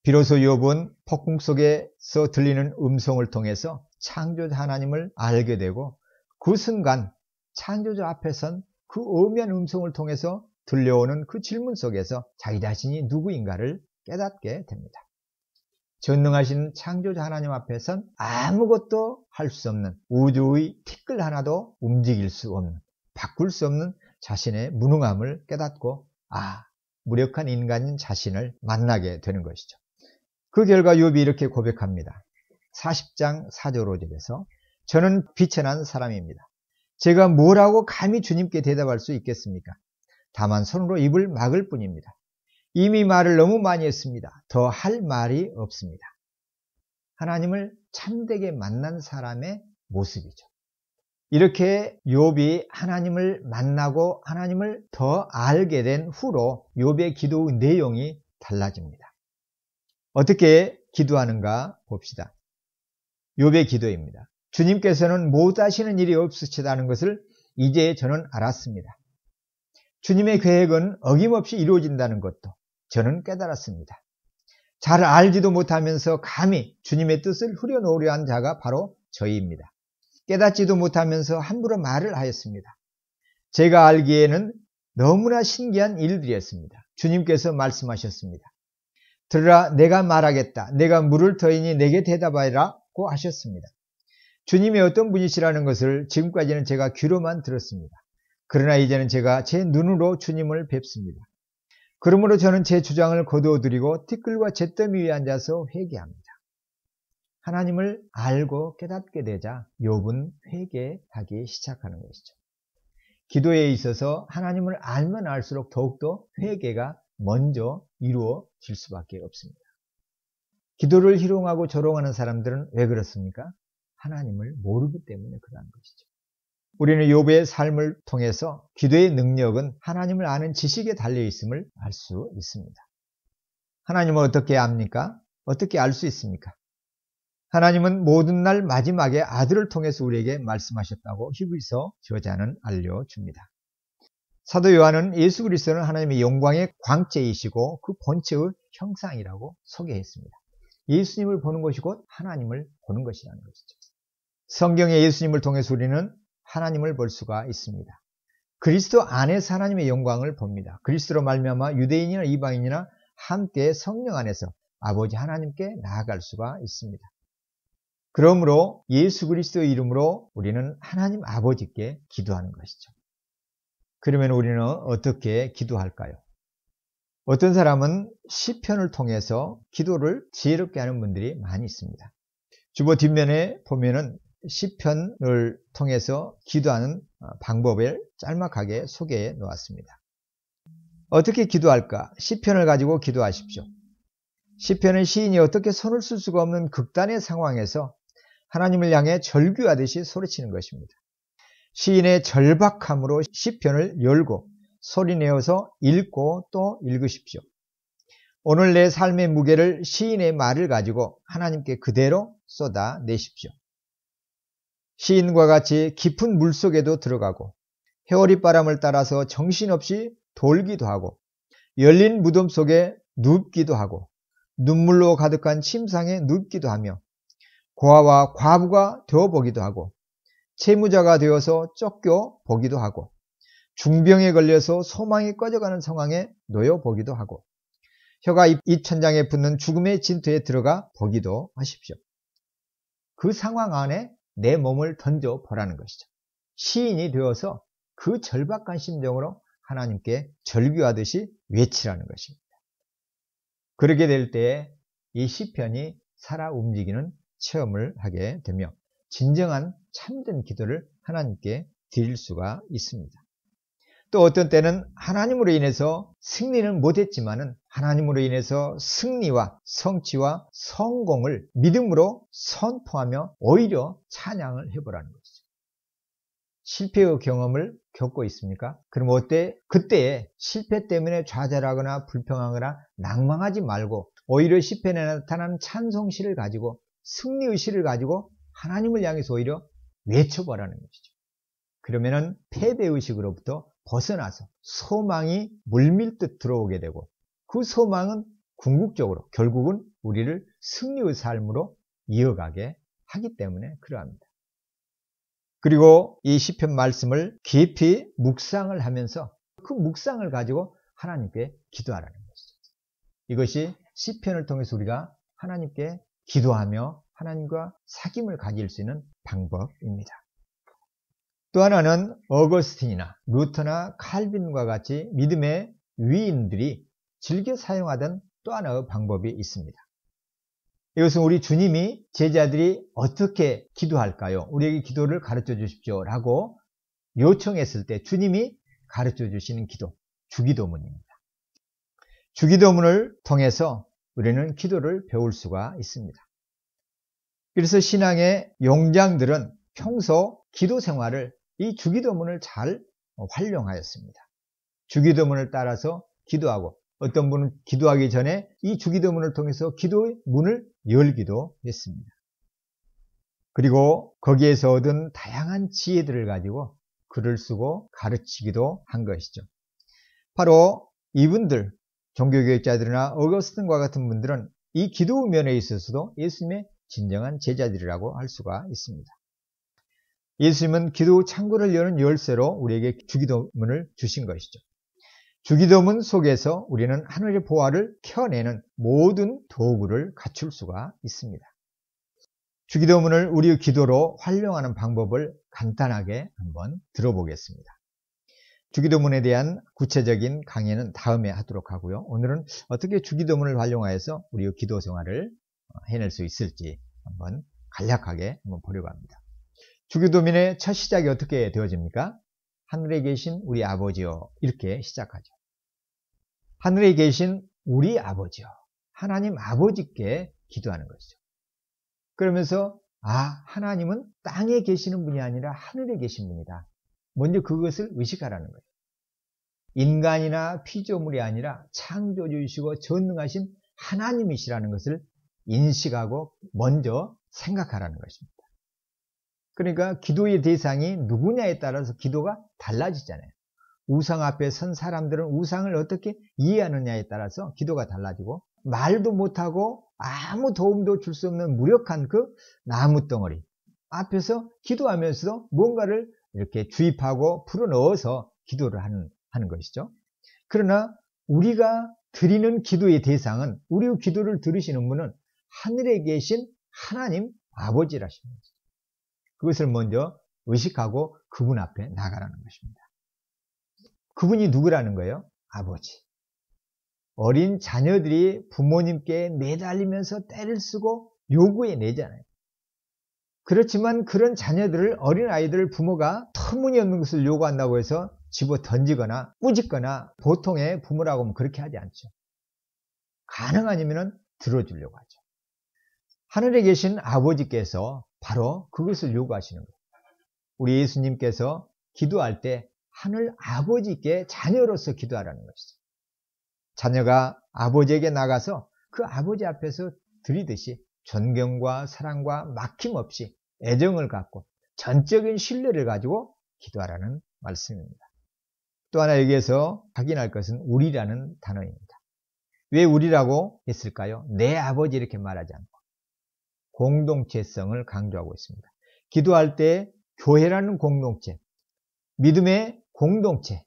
비로소 욥은 폭풍 속에서 들리는 음성을 통해서 창조자 하나님을 알게 되고 그 순간 창조자 앞에 선 그 엄한 음성을 통해서 들려오는 그 질문 속에서 자기 자신이 누구인가를 깨닫게 됩니다. 전능하신 창조자 하나님 앞에선 아무것도 할 수 없는, 우주의 티끌 하나도 움직일 수 없는, 바꿀 수 없는 자신의 무능함을 깨닫고 무력한 인간인 자신을 만나게 되는 것이죠. 그 결과 욥이 이렇게 고백합니다. 40장 4절 5절에서 저는 비천한 사람입니다. 제가 뭐라고 감히 주님께 대답할 수 있겠습니까? 다만 손으로 입을 막을 뿐입니다. 이미 말을 너무 많이 했습니다. 더 할 말이 없습니다. 하나님을 참되게 만난 사람의 모습이죠. 이렇게 욥이 하나님을 만나고 하나님을 더 알게 된 후로 욥의 기도의 내용이 달라집니다. 어떻게 기도하는가 봅시다. 욥의 기도입니다. 주님께서는 못하시는 일이 없으시다는 것을 이제 저는 알았습니다. 주님의 계획은 어김없이 이루어진다는 것도 저는 깨달았습니다. 잘 알지도 못하면서 감히 주님의 뜻을 흐려놓으려 한 자가 바로 저희입니다. 깨닫지도 못하면서 함부로 말을 하였습니다. 제가 알기에는 너무나 신기한 일들이었습니다. 주님께서 말씀하셨습니다. 들으라, 내가 말하겠다. 내가 물을 터이니 내게 대답하라고 하셨습니다. 주님이 어떤 분이시라는 것을 지금까지는 제가 귀로만 들었습니다. 그러나 이제는 제가 제 눈으로 주님을 뵙습니다. 그러므로 저는 제 주장을 거두어드리고 티끌과 잿더미 위에 앉아서 회개합니다. 하나님을 알고 깨닫게 되자 욥은 회개하기 시작하는 것이죠. 기도에 있어서 하나님을 알면 알수록 더욱더 회개가 먼저 이루어질 수밖에 없습니다. 기도를 희롱하고 조롱하는 사람들은 왜 그렇습니까? 하나님을 모르기 때문에 그러한 것이죠. 우리는 욥의 삶을 통해서 기도의 능력은 하나님을 아는 지식에 달려있음을 알 수 있습니다. 하나님을 어떻게 압니까? 어떻게 알 수 있습니까? 하나님은 모든 날 마지막에 아들을 통해서 우리에게 말씀하셨다고 히브리서 저자는 알려줍니다. 사도 요한은 예수 그리스도는 하나님의 영광의 광채이시고 그 본체의 형상이라고 소개했습니다. 예수님을 보는 것이 곧 하나님을 보는 것이라는 것이죠. 성경의 예수님을 통해서 우리는 하나님을 볼 수가 있습니다. 그리스도 안에서 하나님의 영광을 봅니다. 그리스도로 말미암아 유대인이나 이방인이나 함께 성령 안에서 아버지 하나님께 나아갈 수가 있습니다. 그러므로 예수 그리스도의 이름으로 우리는 하나님 아버지께 기도하는 것이죠. 그러면 우리는 어떻게 기도할까요? 어떤 사람은 시편을 통해서 기도를 지혜롭게 하는 분들이 많이 있습니다. 주보 뒷면에 보면은 시편을 통해서 기도하는 방법을 짤막하게 소개해 놓았습니다. 어떻게 기도할까? 시편을 가지고 기도하십시오. 시편은 시인이 어떻게 손을 쓸 수가 없는 극단의 상황에서 하나님을 향해 절규하듯이 소리치는 것입니다. 시인의 절박함으로 시편을 열고 소리내어서 읽고 또 읽으십시오. 오늘 내 삶의 무게를 시인의 말을 가지고 하나님께 그대로 쏟아내십시오. 시인과 같이 깊은 물속에도 들어가고 해오리바람을 따라서 정신없이 돌기도 하고 열린 무덤 속에 눕기도 하고 눈물로 가득한 침상에 눕기도 하며 고아와 과부가 되어보기도 하고 채무자가 되어서 쫓겨보기도 하고 중병에 걸려서 소망이 꺼져가는 상황에 놓여보기도 하고 혀가 입천장에 붙는 죽음의 진토에 들어가 보기도 하십시오. 그 상황 안에 내 몸을 던져보라는 것이죠. 시인이 되어서 그 절박한 심정으로 하나님께 절규하듯이 외치라는 것입니다. 그렇게 될 때 이 시편이 살아 움직이는 체험을 하게 되며 진정한 참된 기도를 하나님께 드릴 수가 있습니다. 또 어떤 때는 하나님으로 인해서 승리는 못했지만은 하나님으로 인해서 승리와 성취와 성공을 믿음으로 선포하며 오히려 찬양을 해보라는 것이죠. 실패의 경험을 겪고 있습니까? 그럼 어때? 그때에 실패 때문에 좌절하거나 불평하거나 낭망하지 말고 오히려 시편에 나타난 찬송시를 가지고 승리의 시를 가지고 하나님을 향해서 오히려 외쳐보라는 것이죠. 그러면은 패배의식으로부터 벗어나서 소망이 물밀듯 들어오게 되고 그 소망은 궁극적으로 결국은 우리를 승리의 삶으로 이어가게 하기 때문에 그러합니다. 그리고 이 시편 말씀을 깊이 묵상을 하면서 그 묵상을 가지고 하나님께 기도하라는 것이죠. 이것이 시편을 통해서 우리가 하나님께 기도하며 하나님과 사귐을 가질 수 있는 방법입니다. 또 하나는 어거스틴이나 루터나 칼빈과 같이 믿음의 위인들이 즐겨 사용하던 또 하나의 방법이 있습니다. 이것은 우리 주님이 제자들이 어떻게 기도할까요? 우리에게 기도를 가르쳐 주십시오 라고 요청했을 때 주님이 가르쳐 주시는 기도, 주기도문입니다. 주기도문을 통해서 우리는 기도를 배울 수가 있습니다. 그래서 신앙의 용장들은 평소 기도 생활을 이 주기도문을 잘 활용하였습니다. 주기도문을 따라서 기도하고 어떤 분은 기도하기 전에 이 주기도문을 통해서 기도의 문을 열기도 했습니다. 그리고 거기에서 얻은 다양한 지혜들을 가지고 글을 쓰고 가르치기도 한 것이죠. 바로 이분들, 종교교육자들이나 어거스틴과 같은 분들은 이 기도 면에 있어서도 예수님의 진정한 제자들이라고 할 수가 있습니다. 예수님은 기도 창구를 여는 열쇠로 우리에게 주기도문을 주신 것이죠. 주기도문 속에서 우리는 하늘의 보화를 켜내는 모든 도구를 갖출 수가 있습니다. 주기도문을 우리의 기도로 활용하는 방법을 간단하게 한번 들어보겠습니다. 주기도문에 대한 구체적인 강의는 다음에 하도록 하고요. 오늘은 어떻게 주기도문을 활용하여서 우리의 기도 생활을 해낼 수 있을지 한번 간략하게 한번 보려고 합니다. 주기도문의 첫 시작이 어떻게 되어집니까? 하늘에 계신 우리 아버지요, 이렇게 시작하죠. 하늘에 계신 우리 아버지요, 하나님 아버지께 기도하는 것이죠. 그러면서 하나님은 땅에 계시는 분이 아니라 하늘에 계신 분이다. 먼저 그것을 의식하라는 거예요. 인간이나 피조물이 아니라 창조주이시고 전능하신 하나님이시라는 것을 인식하고 먼저 생각하라는 것입니다. 그러니까 기도의 대상이 누구냐에 따라서 기도가 달라지잖아요. 우상 앞에 선 사람들은 우상을 어떻게 이해하느냐에 따라서 기도가 달라지고, 말도 못하고 아무 도움도 줄 수 없는 무력한 그 나무 덩어리 앞에서 기도하면서도 뭔가를 이렇게 주입하고 풀어넣어서 기도를 하는 것이죠. 그러나 우리가 드리는 기도의 대상은, 우리의 기도를 들으시는 분은 하늘에 계신 하나님 아버지라십니다. 그것을 먼저 의식하고 그분 앞에 나가라는 것입니다. 그분이 누구라는 거예요? 아버지. 어린 자녀들이 부모님께 매달리면서 때를 쓰고 요구해 내잖아요. 그렇지만 그런 자녀들을, 어린아이들을 부모가 터무니없는 것을 요구한다고 해서 집어 던지거나 꾸짖거나, 보통의 부모라고 하면 그렇게 하지 않죠. 가능 아니면 들어주려고 하죠. 하늘에 계신 아버지께서 바로 그것을 요구하시는 거예요. 우리 예수님께서 기도할 때 하늘 아버지께 자녀로서 기도하라는 것이죠. 자녀가 아버지에게 나가서 그 아버지 앞에서 드리듯이 존경과 사랑과 막힘없이 애정을 갖고 전적인 신뢰를 가지고 기도하라는 말씀입니다. 또 하나 여기에서 확인할 것은 우리라는 단어입니다. 왜 우리라고 했을까요? 내 아버지 이렇게 말하지 않고 공동체성을 강조하고 있습니다. 기도할 때 교회라는 공동체, 믿음의 공동체,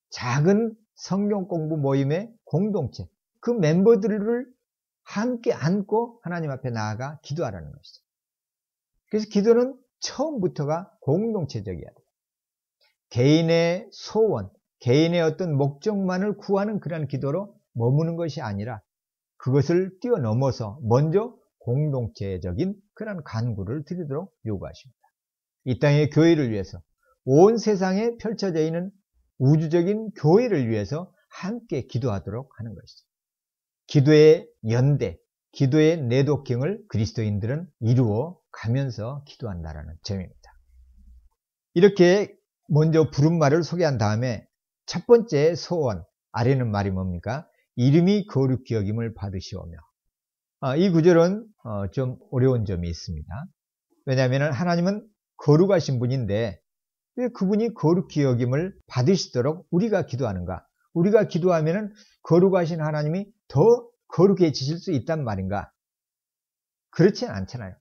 작은 성경 공부 모임의 공동체, 그 멤버들을 함께 안고 하나님 앞에 나아가 기도하라는 것이죠. 그래서 기도는 처음부터가 공동체적이어야 돼요. 개인의 소원, 개인의 어떤 목적만을 구하는 그런 기도로 머무는 것이 아니라 그것을 뛰어넘어서 먼저 공동체적인 그런 간구를 드리도록 요구하십니다. 이 땅의 교회를 위해서, 온 세상에 펼쳐져 있는 우주적인 교회를 위해서 함께 기도하도록 하는 것이죠. 기도의 연대, 기도의 네트워킹을 그리스도인들은 이루어 가면서 기도한다는 점입니다. 이렇게 먼저 부름말을 소개한 다음에 첫 번째 소원, 아래는 말이 뭡니까? 이름이 거룩히 여김을 받으시오며. 이 구절은 좀 어려운 점이 있습니다. 왜냐하면 하나님은 거룩하신 분인데 왜 그분이 거룩히 여김을 받으시도록 우리가 기도하는가? 우리가 기도하면 거룩하신 하나님이 더 거룩해지실 수 있단 말인가? 그렇지는 않잖아요.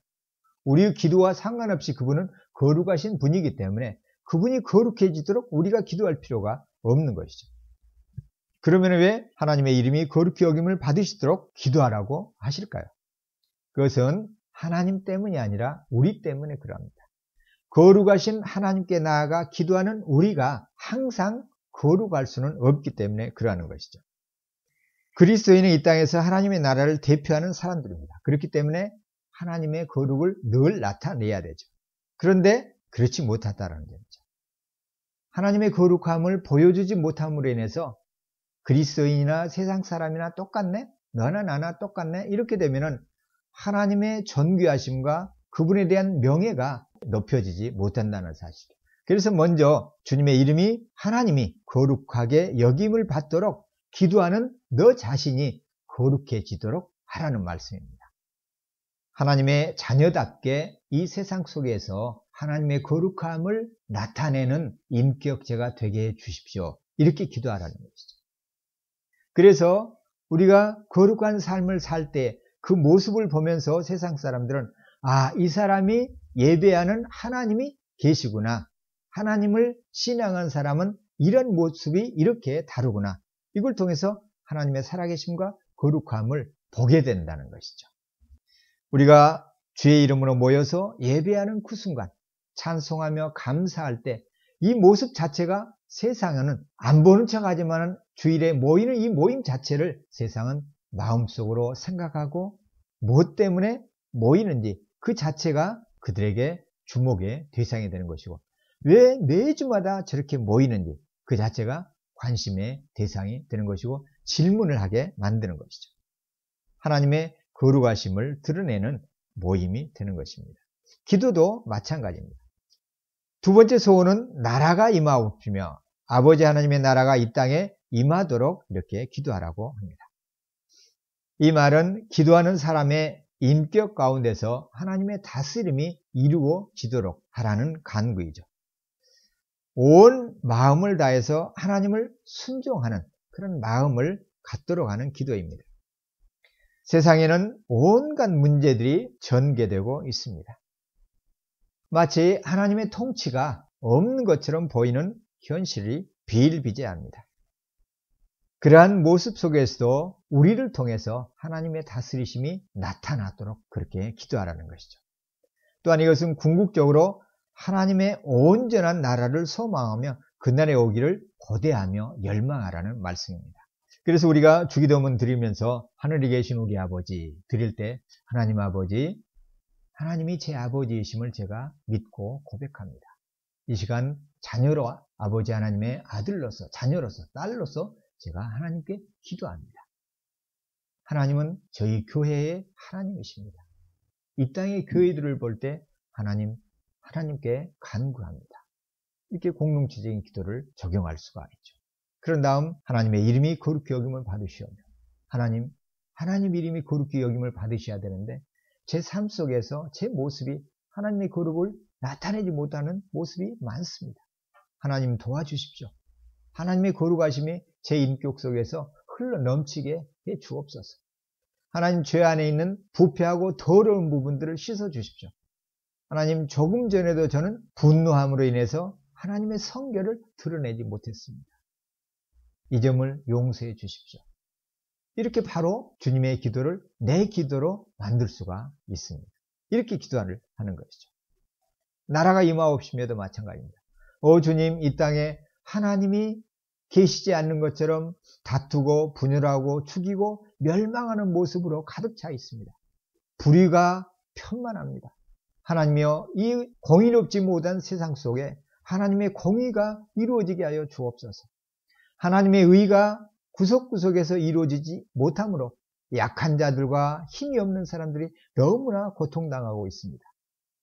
우리의 기도와 상관없이 그분은 거룩하신 분이기 때문에 그분이 거룩해지도록 우리가 기도할 필요가 없는 것이죠. 그러면 왜 하나님의 이름이 거룩히 여김을 받으시도록 기도하라고 하실까요? 그것은 하나님 때문이 아니라 우리 때문에 그럽니다. 거룩하신 하나님께 나아가 기도하는 우리가 항상 거룩할 수는 없기 때문에 그러하는 것이죠. 그리스도인은 이 땅에서 하나님의 나라를 대표하는 사람들입니다. 그렇기 때문에 하나님의 거룩을 늘 나타내야 되죠. 그런데 그렇지 못하다는 점이죠. 하나님의 거룩함을 보여주지 못함으로 인해서 그리스도인이나 세상 사람이나 똑같네? 너나 나나 똑같네? 이렇게 되면은 하나님의 존귀하심과 그분에 대한 명예가 높여지지 못한다는 사실. 그래서 먼저 주님의 이름이 하나님이 거룩하게 여김을 받도록 기도하는 너 자신이 거룩해지도록 하라는 말씀입니다. 하나님의 자녀답게 이 세상 속에서 하나님의 거룩함을 나타내는 인격체가 되게 해 주십시오. 이렇게 기도하라는 것이죠. 그래서 우리가 거룩한 삶을 살 때 그 모습을 보면서 세상 사람들은 이 사람이 예배하는 하나님이 계시구나. 하나님을 신앙한 사람은 이런 모습이 이렇게 다르구나. 이걸 통해서 하나님의 살아계심과 거룩함을 보게 된다는 것이죠. 우리가 주의 이름으로 모여서 예배하는 그 순간 찬송하며 감사할 때 이 모습 자체가 세상에는 안 보는 척하지만 주일에 모이는 이 모임 자체를 세상은 마음속으로 생각하고 무엇 때문에 모이는지 그 자체가 그들에게 주목의 대상이 되는 것이고 왜 매주마다 저렇게 모이는지 그 자체가 관심의 대상이 되는 것이고 질문을 하게 만드는 것이죠. 하나님의 거룩하심을 드러내는 모임이 되는 것입니다. 기도도 마찬가지입니다. 두 번째 소원은 나라가 임하옵시며 아버지 하나님의 나라가 이 땅에 임하도록 이렇게 기도하라고 합니다. 이 말은 기도하는 사람의 인격 가운데서 하나님의 다스림이 이루어지도록 하라는 간구이죠. 온 마음을 다해서 하나님을 순종하는 그런 마음을 갖도록 하는 기도입니다. 세상에는 온갖 문제들이 전개되고 있습니다. 마치 하나님의 통치가 없는 것처럼 보이는 현실이 비일비재합니다. 그러한 모습 속에서도 우리를 통해서 하나님의 다스리심이 나타나도록 그렇게 기도하라는 것이죠. 또한 이것은 궁극적으로 하나님의 온전한 나라를 소망하며 그날에 오기를 고대하며 열망하라는 말씀입니다. 그래서 우리가 주기도문 드리면서 하늘에 계신 우리 아버지 드릴 때 하나님 아버지, 하나님이 제 아버지이심을 제가 믿고 고백합니다. 이 시간 자녀로 아버지 하나님의 아들로서 자녀로서 딸로서 제가 하나님께 기도합니다. 하나님은 저희 교회의 하나님이십니다. 이 땅의 교회들을 볼 때 하나님께 간구합니다. 이렇게 공동체적인 기도를 적용할 수가 있죠. 그런 다음 하나님의 이름이 거룩히 여김을 받으시오며 하나님 이름이 거룩히 여김을 받으셔야 되는데 제 삶 속에서 제 모습이 하나님의 거룩을 나타내지 못하는 모습이 많습니다. 하나님 도와주십시오. 하나님의 거룩하심이 제 인격 속에서 흘러 넘치게 해 주옵소서. 하나님 죄 안에 있는 부패하고 더러운 부분들을 씻어 주십시오. 하나님 조금 전에도 저는 분노함으로 인해서 하나님의 성결을 드러내지 못했습니다. 이 점을 용서해 주십시오. 이렇게 바로 주님의 기도를 내 기도로 만들 수가 있습니다. 이렇게 기도를 하는 것이죠. 나라가 임하옵시며도 마찬가지입니다. 주님, 이 땅에 하나님이 계시지 않는 것처럼 다투고 분열하고 죽이고 멸망하는 모습으로 가득 차 있습니다. 불의가 편만합니다. 하나님이여, 이 공의롭지 못한 세상 속에 하나님의 공의가 이루어지게 하여 주옵소서. 하나님의 의가 구석구석에서 이루어지지 못하므로 약한 자들과 힘이 없는 사람들이 너무나 고통당하고 있습니다.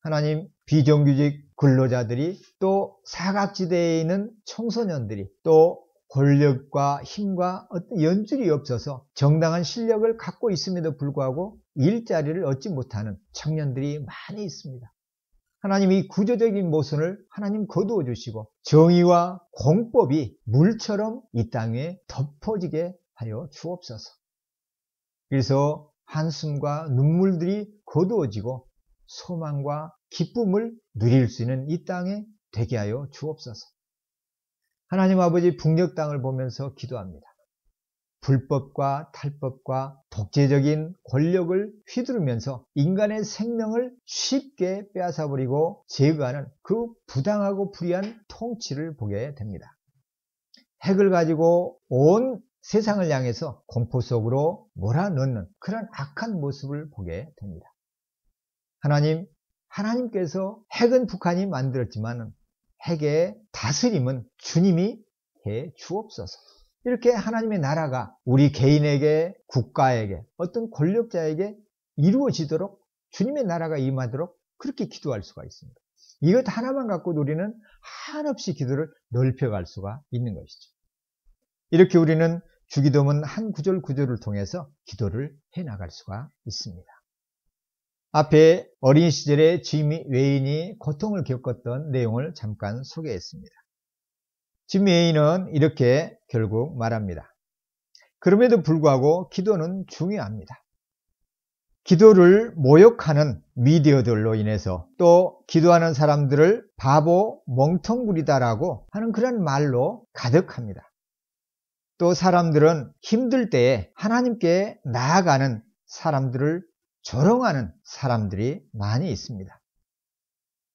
하나님, 비정규직 근로자들이 또 사각지대에 있는 청소년들이 또 권력과 힘과 어떤 연줄이 없어서 정당한 실력을 갖고 있음에도 불구하고 일자리를 얻지 못하는 청년들이 많이 있습니다. 하나님, 이 구조적인 모순을 하나님 거두어 주시고 정의와 공법이 물처럼 이 땅에 덮어지게 하여 주옵소서. 그래서 한숨과 눈물들이 거두어지고 소망과 기쁨을 누릴 수 있는 이 땅에 되게 하여 주옵소서. 하나님 아버지, 북녘 땅을 보면서 기도합니다. 불법과 탈법과 독재적인 권력을 휘두르면서 인간의 생명을 쉽게 빼앗아버리고 제거하는 그 부당하고 불의한 통치를 보게 됩니다. 핵을 가지고 온 세상을 향해서 공포 속으로 몰아넣는 그런 악한 모습을 보게 됩니다. 하나님께서 핵은 북한이 만들었지만 핵의 다스림은 주님이 해 주옵소서. 이렇게 하나님의 나라가 우리 개인에게, 국가에게, 어떤 권력자에게 이루어지도록, 주님의 나라가 임하도록 그렇게 기도할 수가 있습니다. 이것 하나만 갖고도 우리는 한없이 기도를 넓혀갈 수가 있는 것이죠. 이렇게 우리는 주기도문 한 구절 구절을 통해서 기도를 해나갈 수가 있습니다. 앞에 어린 시절에 지미 웨인이 고통을 겪었던 내용을 잠깐 소개했습니다. 지미 웨인은 이렇게 결국 말합니다. 그럼에도 불구하고 기도는 중요합니다. 기도를 모욕하는 미디어들로 인해서 또 기도하는 사람들을 바보, 멍텅구리다라고 하는 그런 말로 가득합니다. 또 사람들은 힘들 때에 하나님께 나아가는 사람들을 조롱하는 사람들이 많이 있습니다.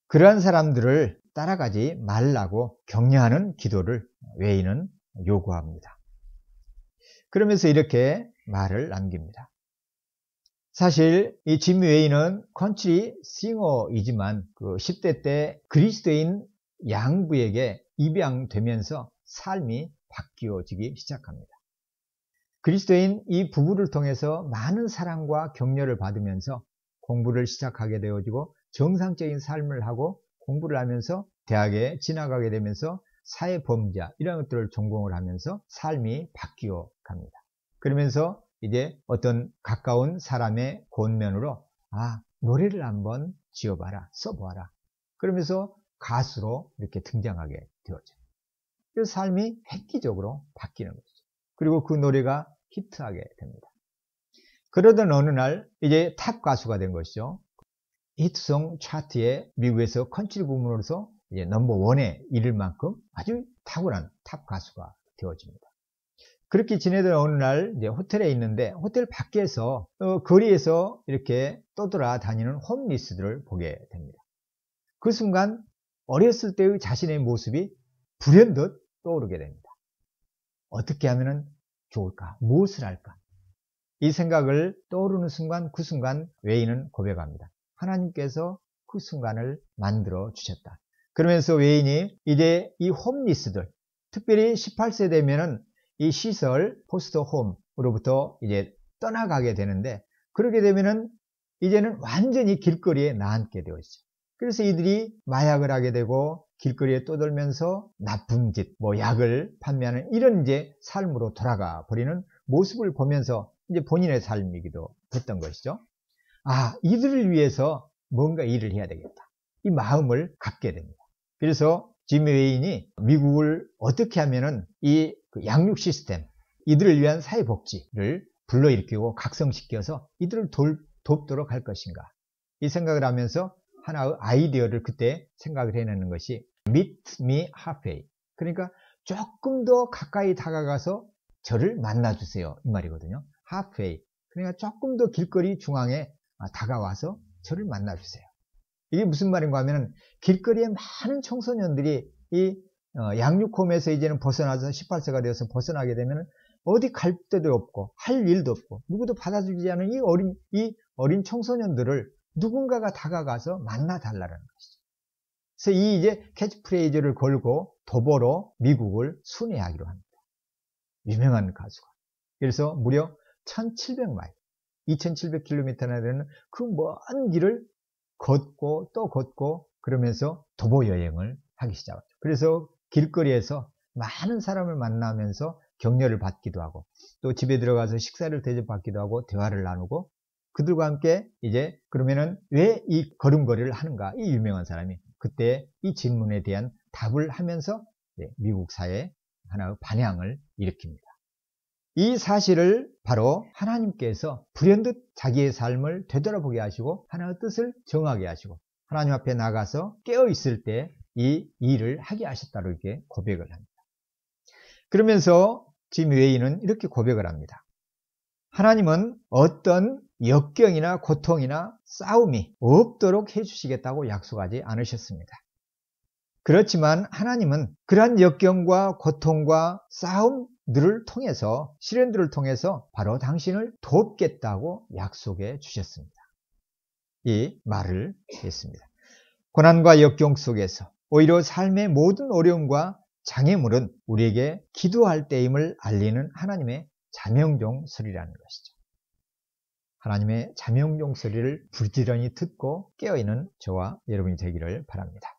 그러한 사람들을 따라가지 말라고 격려하는 기도를 웨인은 요구합니다. 그러면서 이렇게 말을 남깁니다. 사실 이 지미 웨인은 컨트리 싱어이지만 그 10대 때 그리스도인 양부에게 입양되면서 삶이 바뀌어지기 시작합니다. 그리스도인 이 부부를 통해서 많은 사랑과 격려를 받으면서 공부를 시작하게 되어지고 정상적인 삶을 하고 공부를 하면서 대학에 진학하게 되면서 사회범죄 이런 것들을 전공을 하면서 삶이 바뀌어 갑니다. 그러면서 이제 어떤 가까운 사람의 권면으로 노래를 한번 지어봐라, 써보아라. 그러면서 가수로 이렇게 등장하게 되었죠. 그래서 삶이 획기적으로 바뀌는 것이죠. 그리고 그 노래가 히트하게 됩니다. 그러던 어느 날 이제 탑 가수가 된 것이죠. 히트송 차트에 미국에서 컨트리 부문으로서 이제 넘버1에 이를 만큼 아주 탁월한 탑 가수가 되어집니다. 그렇게 지내던 어느 날 이제 호텔에 있는데 호텔 밖에서 거리에서 이렇게 떠돌아다니는 홈리스들을 보게 됩니다. 그 순간 어렸을 때의 자신의 모습이 불현듯 떠오르게 됩니다. 어떻게 하면 좋을까? 무엇을 할까? 이 생각을 떠오르는 순간 그 순간 웨인은 고백합니다. 하나님께서 그 순간을 만들어 주셨다. 그러면서 웨인이 이제 이 홈리스들, 특별히 18세 되면은 이 시설, 포스터 홈으로부터 이제 떠나가게 되는데, 그렇게 되면은 이제는 완전히 길거리에 나앉게 되어지죠. 그래서 이들이 마약을 하게 되고 길거리에 떠돌면서 나쁜 짓, 약을 판매하는 이런 이제 삶으로 돌아가 버리는 모습을 보면서 이제 본인의 삶이기도 했던 것이죠. 이들을 위해서 뭔가 일을 해야 되겠다. 이 마음을 갖게 됩니다. 그래서 지미 웨인이 미국을 어떻게 하면은 이 양육 시스템, 이들을 위한 사회복지를 불러일으키고 각성시켜서 이들을 돕도록 할 것인가. 이 생각을 하면서 하나의 아이디어를 그때 생각을 해내는 것이 Meet me halfway. 그러니까 조금 더 가까이 다가가서 저를 만나주세요. 이 말이거든요. halfway. 그러니까 조금 더 길거리 중앙에 다가와서 저를 만나주세요. 이게 무슨 말인가 하면 길거리에 많은 청소년들이 이 양육홈에서 이제는 벗어나서 18세가 되어서 벗어나게 되면 어디 갈 데도 없고 할 일도 없고 누구도 받아주지 않은 이 어린 청소년들을 누군가가 다가가서 만나달라는 것이죠. 그래서 이 이제 캐치프레이즈를 걸고 도보로 미국을 순회하기로 합니다. 유명한 가수가. 그래서 무려 1700마일, 2700km나 되는 그 먼 길을 걷고 또 걷고 그러면서 도보 여행을 하기 시작하죠. 그래서 길거리에서 많은 사람을 만나면서 격려를 받기도 하고 또 집에 들어가서 식사를 대접받기도 하고 대화를 나누고 그들과 함께 이제 그러면은 왜 이 걸음걸이를 하는가? 이 유명한 사람이 그때 이 질문에 대한 답을 하면서 미국 사회에 하나의 반향을 일으킵니다. 이 사실을 바로 하나님께서 불현듯 자기의 삶을 되돌아보게 하시고 하나의 뜻을 정하게 하시고 하나님 앞에 나가서 깨어있을 때 이 일을 하게 하셨다고 이렇게 고백을 합니다. 그러면서 지미 웨인은 이렇게 고백을 합니다. 하나님은 어떤 역경이나 고통이나 싸움이 없도록 해주시겠다고 약속하지 않으셨습니다. 그렇지만 하나님은 그러한 역경과 고통과 싸움들을 통해서 시련들을 통해서 바로 당신을 돕겠다고 약속해 주셨습니다. 이 말을 했습니다. 고난과 역경 속에서 오히려 삶의 모든 어려움과 장애물은 우리에게 기도할 때임을 알리는 하나님의 자명종 소리라는 것이죠. 하나님의 자명종 소리를 부지런히 듣고 깨어있는 저와 여러분이 되기를 바랍니다.